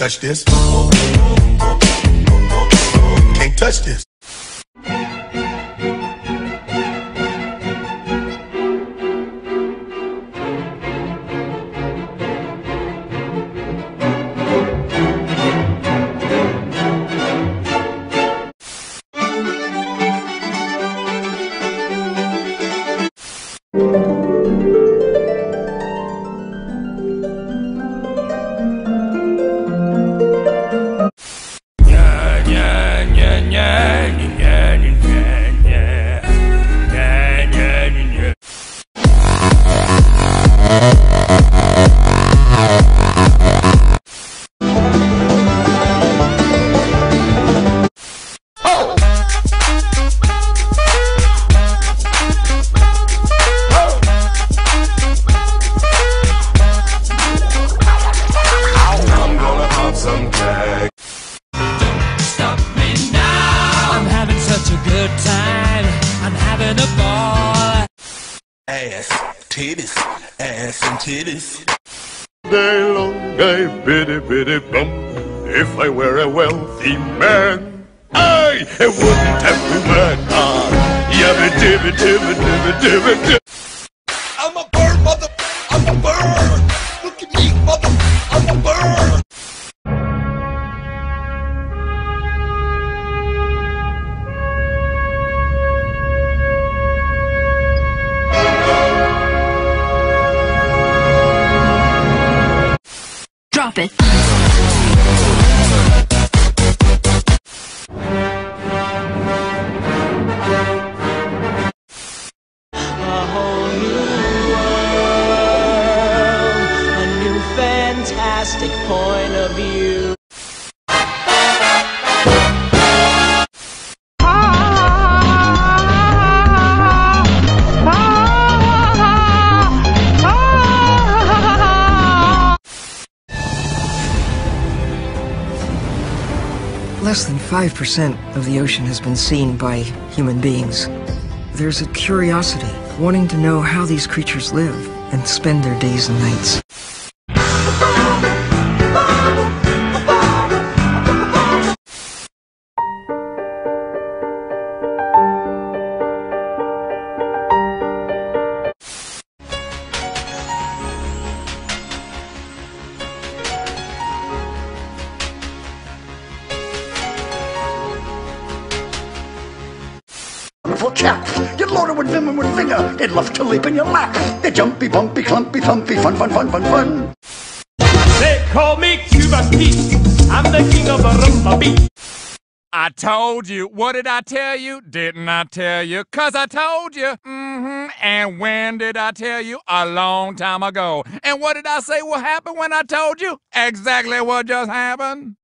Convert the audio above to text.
touch this. Can't touch this. Stop me now. I'm having such a good time. I'm having a ball. Ass, titties, ass and titties. Day long I biddy biddy bum. If I were a wealthy man, I wouldn't have to work hard. Yabba dibba dibba dibba dibba dibba. I'm a bird, mother. I'm a bird. Look at me, mother. I'm a bird. Drop it. A whole new world, a new fantastic point of view. Less than 5% of the ocean has been seen by human beings. There's a curiosity, wanting to know how these creatures live and spend their days and nights. Wonderful chap, you're loaded with vim and with vigour. They'd love to leap in your lap. They're jumpy, bumpy, clumpy, thumpy, fun, fun, fun, fun, fun. They call me Cuba's Pete. I'm the king of the rumba beat. I told you. What did I tell you? Didn't I tell you? 'Cause I told you. And when did I tell you? A long time ago. And what did I say will happen when I told you? Exactly what just happened.